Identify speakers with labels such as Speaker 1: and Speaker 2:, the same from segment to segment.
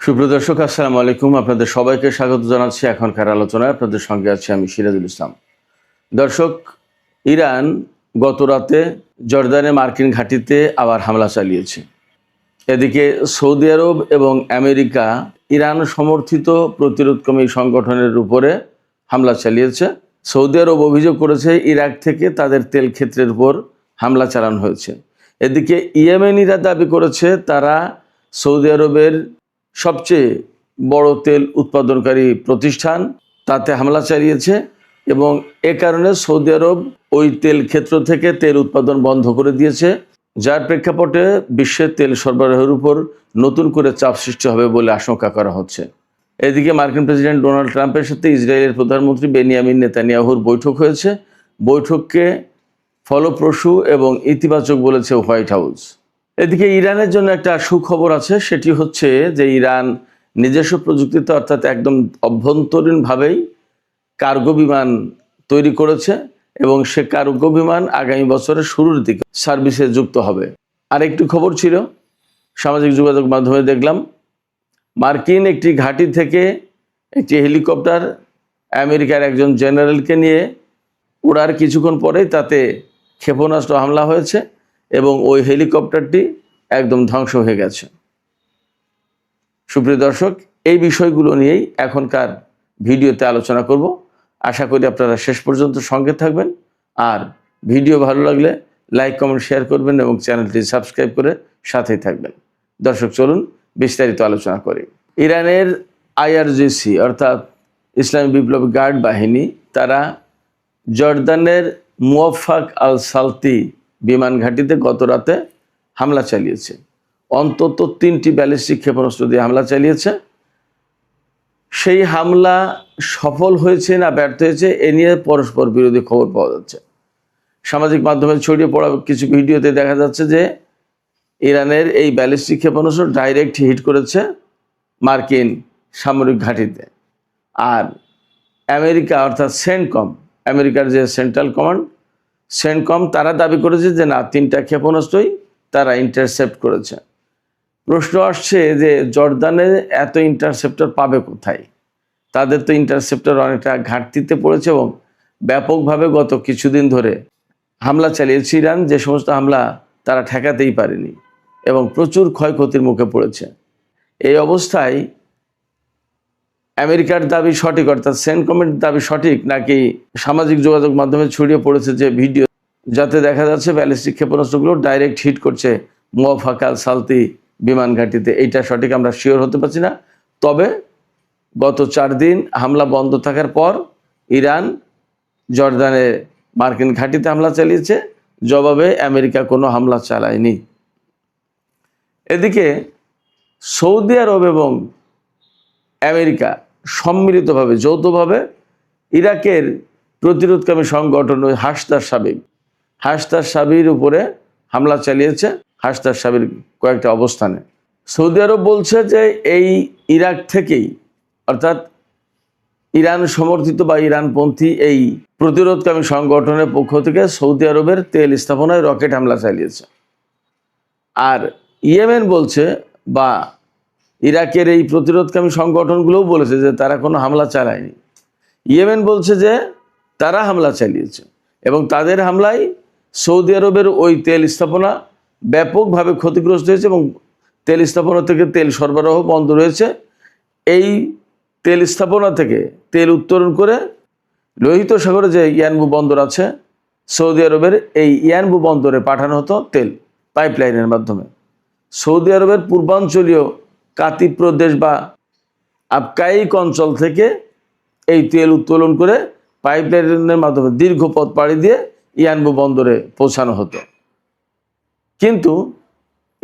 Speaker 1: সুপ্রিয় দর্শক, আসসালামু আলাইকুম। আপনাদের সবাইকে স্বাগত জানাচ্ছি এখনকার আলোচনায়। আপনাদের সঙ্গে আছি আমি সিরাজুল ইসলাম। দর্শক, ইরান গত রাতে জর্দানে মার্কিন ঘাঁটিতে আবার হামলা চালিয়েছে। এদিকে সৌদি আরব এবং আমেরিকা ইরান সমর্থিত প্রতিরোধকামী সংগঠনের উপরে হামলা চালিয়েছে। সৌদি আরব অভিযোগ করেছে ইরাক থেকে তাদের তেল ক্ষেত্রের উপর হামলা চালানো হয়েছে। এদিকে ইয়েমেনিরা দাবি করেছে তারা সৌদি আরবের সবচেয়ে বড় তেল উৎপাদনকারী প্রতিষ্ঠান তাতে হামলা চালিয়েছে এবং এ কারণে সৌদি আরব ওই তেল ক্ষেত্র থেকে তেল উৎপাদন বন্ধ করে দিয়েছে, যার প্রেক্ষাপটে বিশ্বের তেল সরবরাহের উপর নতুন করে চাপ সৃষ্টি হবে বলে আশঙ্কা করা হচ্ছে। এদিকে মার্কিন প্রেসিডেন্ট ডোনাল্ড ট্রাম্পের সাথে ইসরায়েলের প্রধানমন্ত্রী বেনিয়ামিন নেতানিয়াহুর বৈঠক হয়েছে। বৈঠককে ফলপ্রসূ এবং ইতিবাচক বলেছে হোয়াইট হাউস। এদিকে ইরানের জন্য একটা সুখবর আছে, সেটি হচ্ছে যে ইরান নিজস্ব প্রযুক্তিতে অর্থাৎ একদম অভ্যন্তরীণভাবেই কার্গো বিমান তৈরি করেছে এবং সে কার্গো বিমান আগামী বছরের শুরুর দিকে সার্ভিসে যুক্ত হবে। আর একটু খবর ছিল, সামাজিক যোগাযোগ মাধ্যমে দেখলাম মার্কিন একটি ঘাঁটি থেকে একটি হেলিকপ্টার আমেরিকার একজন জেনারেলকে নিয়ে ওড়ার কিছুক্ষণ পরেই তাতে ক্ষেপণাস্ত্র হামলা হয়েছে এবং ওই হেলিকপ্টারটি একদম ধ্বংস হয়ে গেছে। সুপ্রিয় দর্শক, এই বিষয়গুলো নিয়েই এখনকার ভিডিওতে আলোচনা করব। আশা করি আপনারা শেষ পর্যন্ত সঙ্গে থাকবেন, আর ভিডিও ভালো লাগলে লাইক কমেন্ট শেয়ার করবেন এবং চ্যানেলটি সাবস্ক্রাইব করে সাথেই থাকবেন। দর্শক, চলুন বিস্তারিত আলোচনা করি। ইরানের আইআরজিসি অর্থাৎ ইসলামী বিপ্লবী গার্ড বাহিনী তারা জর্দানের মুওয়াফাক আল সালতি বিমান ঘাঁটিতে গত রাতে হামলা চালিয়েছে। অন্তত 3টি ব্যালিস্টিক ক্ষেপণাস্ত্র দিয়ে হামলা চালিয়েছে। সেই হামলা সফল হয়েছে না ব্যর্থ হয়েছে এ নিয়ে পরস্পর বিরোধী খবর পাওয়া যাচ্ছে। সামাজিক মাধ্যমে ছড়িয়ে পড়া কিছু ভিডিওতে দেখা যাচ্ছে যে ইরানের এই ব্যালিস্টিক ক্ষেপণাস্ত্র ডাইরেক্ট হিট করেছে মার্কিন সামরিক ঘাঁটিতে। আর আমেরিকা অর্থাৎ সেন্টকম, আমেরিকার যে সেন্ট্রাল কমান্ড সেন্টকম, তারা দাবি করেছে যে না, 3টা ক্ষেপণাস্ত্রই তারা ইন্টারসেপ্ট করেছে। প্রশ্ন আসছে যে জর্দানে এত ইন্টারসেপ্টর পাবে কোথায়? তাদের তো ইন্টারসেপ্টর অনেকটা ঘাটতিতে পড়েছে এবং ব্যাপকভাবে গত কিছুদিন ধরে হামলা চালিয়েছে ইরান, যে সমস্ত হামলা তারা ঠেকাতেই পারেনি এবং প্রচুর ক্ষয়ক্ষতির মুখে পড়েছে। এই অবস্থায় আমেরিকার দাবি সঠিক অর্থাৎ সেন্টকমের দাবি সঠিক নাকি সামাজিক যোগাযোগ মাধ্যমে ছড়িয়ে পড়েছে যে ভিডিও, যাতে দেখা যাচ্ছে ব্যালিস্টিক ক্ষেপণাস্ত্রগুলো ডাইরেক্ট হিট করছে মুওয়াফাক আল সালতি বিমান ঘাঁটিতে, এইটা সঠিক আমরা শিওর হতে পারছি না। তবে গত 4 দিন হামলা বন্ধ থাকার পর ইরান জর্দানে মার্কিন ঘাঁটিতে হামলা চালিয়েছে, জবাবে আমেরিকা কোনো হামলা চালায়নি। এদিকে সৌদি আরব এবং আমেরিকা সম্মিলিতভাবে যৌথভাবে ইরাকের প্রতিরোধকামী সংগঠন হাসদার সাবির উপরে হামলা চালিয়েছে। হাসদার সাবির কয়েকটা অবস্থানে সৌদি আরব বলছে যে এই ইরাক থেকেই অর্থাৎ ইরান সমর্থিত বা ইরানপন্থী এই প্রতিরোধকামী সংগঠনের পক্ষ থেকে সৌদি আরবের তেল স্থাপনায় রকেট হামলা চালিয়েছে। আর ইয়েমেন বলছে বা ইরাকের এই প্রতিরোধকামী সংগঠনগুলোও বলেছে যে তারা কোনো হামলা চালায়নি। ইয়েমেন বলছে যে তারা হামলা চালিয়েছে এবং তাদের হামলায় সৌদি আরবের ওই তেল স্থাপনা ব্যাপকভাবে ক্ষতিগ্রস্ত হয়েছে এবং তেল স্থাপনা থেকে তেল সরবরাহ বন্ধ রয়েছে। এই তেল স্থাপনা থেকে তেল উত্তোলন করে লোহিত সাগরে যে ইয়ানবু বন্দর আছে সৌদি আরবের, এই ইয়ানবু বন্দরে পাঠানো হতো তেল পাইপলাইনের মাধ্যমে। সৌদি আরবের পূর্বাঞ্চলীয় কাতি প্রদেশ বা আবকাইক অঞ্চল থেকে এই তেল উত্তোলন করে পাইপলাইনের মাধ্যমে দীর্ঘ পথ পাড়ি দিয়ে ইয়ানবু বন্দরে পৌঁছানো হতো। কিন্তু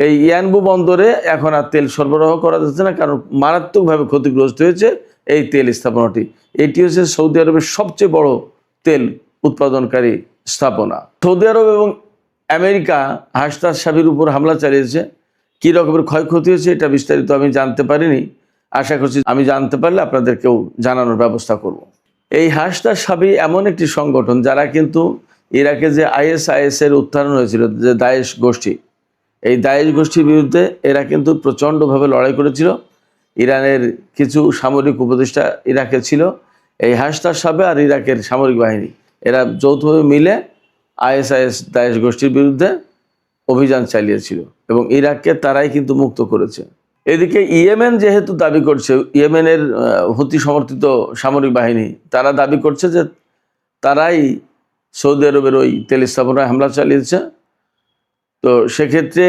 Speaker 1: এই ইয়ানবু বন্দরে এখন আর তেল সরবরাহ করা যাচ্ছে না, কারণ মারাত্মকভাবে ক্ষতিগ্রস্ত হয়েছে এই তেল স্থাপনাটি। এটি হচ্ছে সৌদি আরবের সবচেয়ে বড় তেল উৎপাদনকারী স্থাপনা। সৌদি আরব এবং আমেরিকা হাসদার সাবির উপর হামলা চালিয়েছে। কী রকমের ক্ষয়ক্ষতি হয়েছে এটা বিস্তারিত আমি জানতে পারিনি, আশা করছি আমি জানতে পারলে আপনাদেরকেও জানানোর ব্যবস্থা করব। এই হাসদার সাবি এমন একটি সংগঠন যারা কিন্তু ইরাকে যে আইএসআইএসের উত্থান হয়েছিল, যে দায়েশ গোষ্ঠী, এই দায়েশ গোষ্ঠীর বিরুদ্ধে এরা কিন্তু প্রচণ্ডভাবে লড়াই করেছিল ইরানের কিছু সামরিক উপদেষ্টা ইরাকে ছিল। এই হাসনাত সাহেব আর ইরাকের সামরিক বাহিনী এরা যৌথভাবে মিলে আইএসআইএস দায়েশ গোষ্ঠীর বিরুদ্ধে অভিযান চালিয়েছিল এবং ইরাককে তারাই কিন্তু মুক্ত করেছে। এদিকে ইয়েমেন যেহেতু দাবি করছে, ইয়েমেনের হুতি সমর্থিত সামরিক বাহিনী তারা দাবি করছে যে তারাই সৌদি আরবের ওই তেল স্থাপনায় হামলা চালিয়েছে। তো সেক্ষেত্রে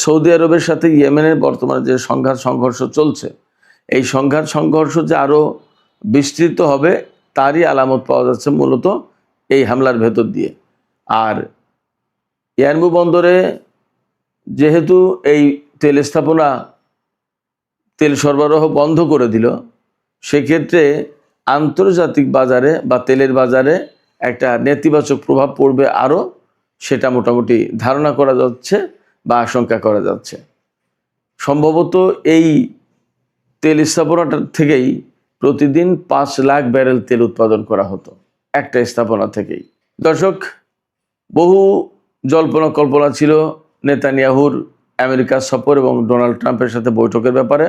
Speaker 1: সৌদি আরবের সাথে ইয়েমেনের বর্তমানে যে সংঘাত সংঘর্ষ চলছে, এই সংঘাত সংঘর্ষ যে আরও বিস্তৃত হবে তারই আলামত পাওয়া যাচ্ছে মূলত এই হামলার ভেতর দিয়ে। আর ইয়ারমু বন্দরে যেহেতু এই তেল স্থাপনা তেল সরবরাহ বন্ধ করে দিল, সেক্ষেত্রে আন্তর্জাতিক বাজারে বা তেলের বাজারে একটা নেতিবাচক প্রভাব পড়বে আরও, সেটা মোটামুটি ধারণা করা যাচ্ছে বা আশঙ্কা করা যাচ্ছে। সম্ভবত এই তেল স্থাপনাটা থেকেই প্রতিদিন 5 লাখ ব্যারেল তেল উৎপাদন করা হতো একটা স্থাপনা থেকেই। দর্শক, বহু জল্পনা কল্পনা ছিল নেতানিয়াহুর আমেরিকা সফর এবং ডোনাল্ড ট্রাম্পের সাথে বৈঠকের ব্যাপারে।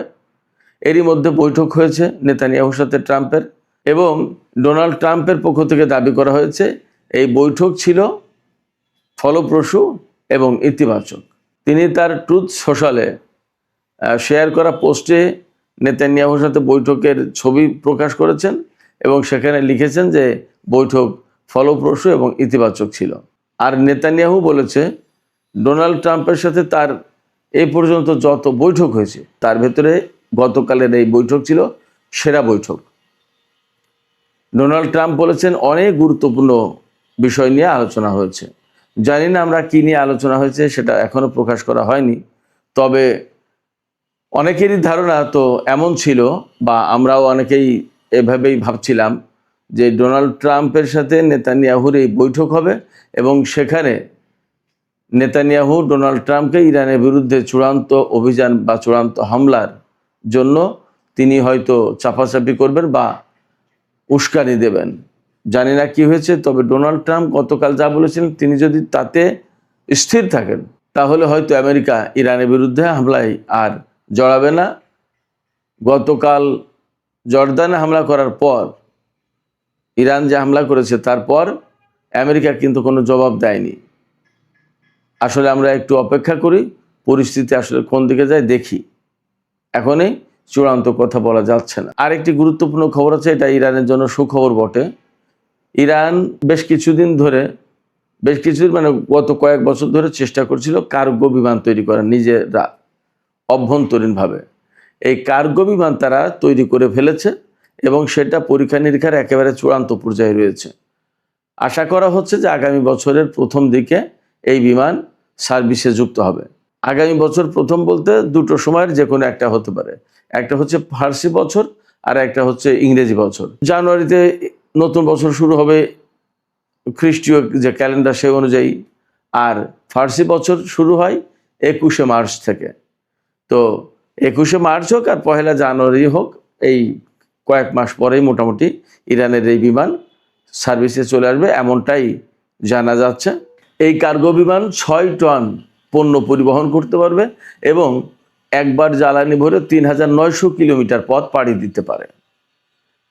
Speaker 1: এরই মধ্যে বৈঠক হয়েছে নেতানিয়াহুর সাথে ট্রাম্পের, এবং ডোনাল্ড ট্রাম্পের পক্ষ থেকে দাবি করা হয়েছে এই বৈঠক ছিল ফলপ্রসূ এবং ইতিবাচক। তিনি তার ট্রুথ সোশ্যালে শেয়ার করা পোস্টে নেতানিয়াহুর সাথে বৈঠকের ছবি প্রকাশ করেছেন এবং সেখানে লিখেছেন যে বৈঠক ফলপ্রসূ এবং ইতিবাচক ছিল। আর নেতানিয়াহু বলেছে ডোনাল্ড ট্রাম্পের সাথে তার এই পর্যন্ত যত বৈঠক হয়েছে তার ভেতরে গতকালের এই বৈঠক ছিল সেরা বৈঠক। ডোনাল্ড ট্রাম্প বলেছেন অনেক গুরুত্বপূর্ণ বিষয় নিয়ে আলোচনা হয়েছে। জানি না আমরা কী নিয়ে আলোচনা হয়েছে, সেটা এখনও প্রকাশ করা হয়নি। তবে অনেকেরই ধারণা তো এমন ছিল, বা আমরাও অনেকেই এভাবেই ভাবছিলাম যে ডোনাল্ড ট্রাম্পের সাথে নেতানিয়াহুর এই বৈঠক হবে এবং সেখানে নেতানিয়াহু ডোনাল্ড ট্রাম্পকে ইরানের বিরুদ্ধে চূড়ান্ত অভিযান বা চূড়ান্ত হামলার জন্য তিনি হয়তো চাপাচাপি করবেন বা উস্কানি দেবেন। জানি না কি হয়েছে, তবে ডোনাল্ড ট্রাম্প গতকাল যা বলেছিলেন, তিনি যদি তাতে স্থির থাকেন তাহলে হয়তো আমেরিকা ইরানের বিরুদ্ধে হামলায় আর জড়াবে না। গতকাল জর্দানে হামলা করার পর, ইরান যে হামলা করেছে তারপর আমেরিকা কিন্তু কোনো জবাব দেয়নি। আসলে আমরা একটু অপেক্ষা করি, পরিস্থিতি আসলে কোন দিকে যায় দেখি। এখনই চূড়ান্ত কথা বলা যাচ্ছে না। আরেকটি গুরুত্বপূর্ণ খবর আছে, এটা ইরানের জন্য সুখবর বটে। ইরান বেশ কিছুদিন মানে গত কয়েক বছর ধরে চেষ্টা করছিল কার্গো বিমান তৈরি করার নিজেরা অভ্যন্তরীণভাবে। এই কার্গো বিমান তারা তৈরি করে ফেলেছে এবং সেটা পরীক্ষা নিরীক্ষার একেবারে চূড়ান্ত পর্যায়ে রয়েছে। আশা করা হচ্ছে যে আগামী বছরের প্রথম দিকে এই বিমান সার্ভিসে যুক্ত হবে। আগামী বছর প্রথম বলতে দুটো সময়ের যে কোনো একটা হতে পারে। একটা হচ্ছে ফার্সি বছর আর একটা হচ্ছে ইংরেজি বছর। জানুয়ারিতে নতুন বছর শুরু হবে খ্রিস্টীয় যে ক্যালেন্ডার সেই অনুযায়ী, আর ফার্সি বছর শুরু হয় 21শে মার্চ থেকে। তো 21শে মার্চ হোক আর 1 জানুয়ারি হোক, এই কয়েক মাস পরেই মোটামুটি ইরানের এই বিমান সার্ভিসে চলে আসবে এমনটাই জানা যাচ্ছে। এই কার্গো বিমান 6 টন পণ্য পরিবহন করতে পারবে এবং একবার জ্বালানি ভরে 3900 কিলোমিটার পথ পাড়ি দিতে পারে।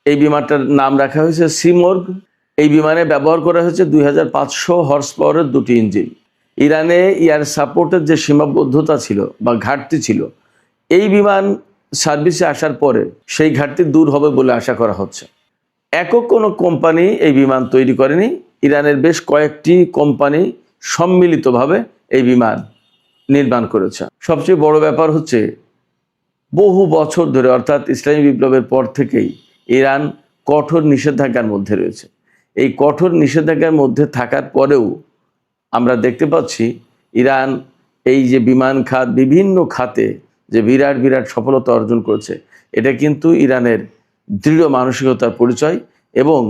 Speaker 1: এই বিমানটার নাম রাখা হয়েছে সিমর্গ। এই বিমানে ব্যবহার করা হয়েছে 2500 হর্স পাওয়ারের 2টি ইঞ্জিন। ইরানে এয়ার সাপোর্টের যে সীমাবদ্ধতা ছিল বা ঘাটতি ছিল, এই বিমান সার্ভিসে আসার পরে সেই ঘাটতি দূর হবে বলে আশা করা হচ্ছে। একক কোনো কোম্পানি এই বিমান তৈরি করেনি, ইরানের বেশ কয়েকটি কোম্পানি সম্মিলিতভাবে এই বিমান নির্মাণ করেছে। সবচেয়ে বড় ব্যাপার হচ্ছে বহু বছর ধরে, অর্থাৎ ইসলামী বিপ্লবের পর থেকেই ইরান কঠোর নিষেধাজ্ঞার মধ্যে রয়েছে। এই কঠোর নিষেধাজ্ঞার মধ্যে থাকার পরেও আমরা দেখতে পাচ্ছি ইরান এই যে বিমান খাত, বিভিন্ন খাতে যে বিরাট বিরাট সফলতা অর্জন করেছে, এটা কিন্তু ইরানের দৃঢ় মানসিকতার পরিচয়। এবং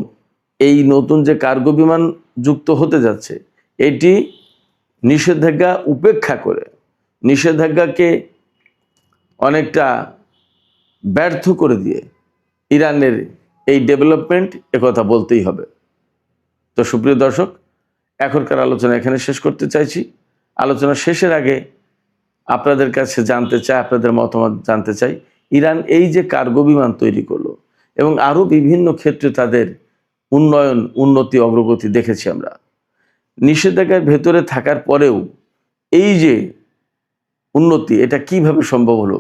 Speaker 1: এই নতুন যে কার্গো বিমান যুক্ত হতে যাচ্ছে, এটি নিষেধাজ্ঞা উপেক্ষা করে, নিষেধাজ্ঞাকে অনেকটা ব্যর্থ করে দিয়ে ইরানের এই ডেভেলপমেন্ট, একথা বলতেই হবে। তো সুপ্রিয় দর্শক, এখনকার আলোচনা এখানে শেষ করতে চাইছি। আলোচনা শেষের আগে আপনাদের কাছে জানতে চাই, আপনাদের মতামত জানতে চাই, ইরান এই যে কার্গো বিমান তৈরি করলো এবং আরও বিভিন্ন ক্ষেত্রে তাদের উন্নতি অগ্রগতি দেখেছি আমরা। নিষেধাজ্ঞার ভেতরে থাকার পরেও এই যে উন্নতি, এটা কিভাবে সম্ভব হলো?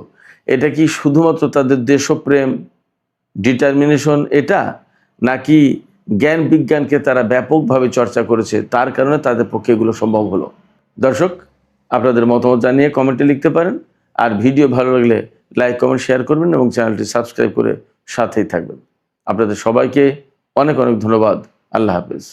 Speaker 1: এটা কি শুধুমাত্র তাদের দেশপ্রেম, ডিটারমিনেশন এটা, নাকি জ্ঞান বিজ্ঞানকে তারা ব্যাপকভাবে চর্চা করেছে তার কারণে তাদের পক্ষে এগুলো সম্ভব হলো? দর্শক, আপনাদের মতামত জানিয়ে কমেন্টে লিখতে পারেন। আর ভিডিও ভালো লাগলে লাইক, কমেন্ট, শেয়ার করবেন এবং চ্যানেলটি সাবস্ক্রাইব করে সাথেই থাকবেন। আপনাদের সবাইকে অনেক অনেক ধন্যবাদ। আল্লাহ হাফেজ।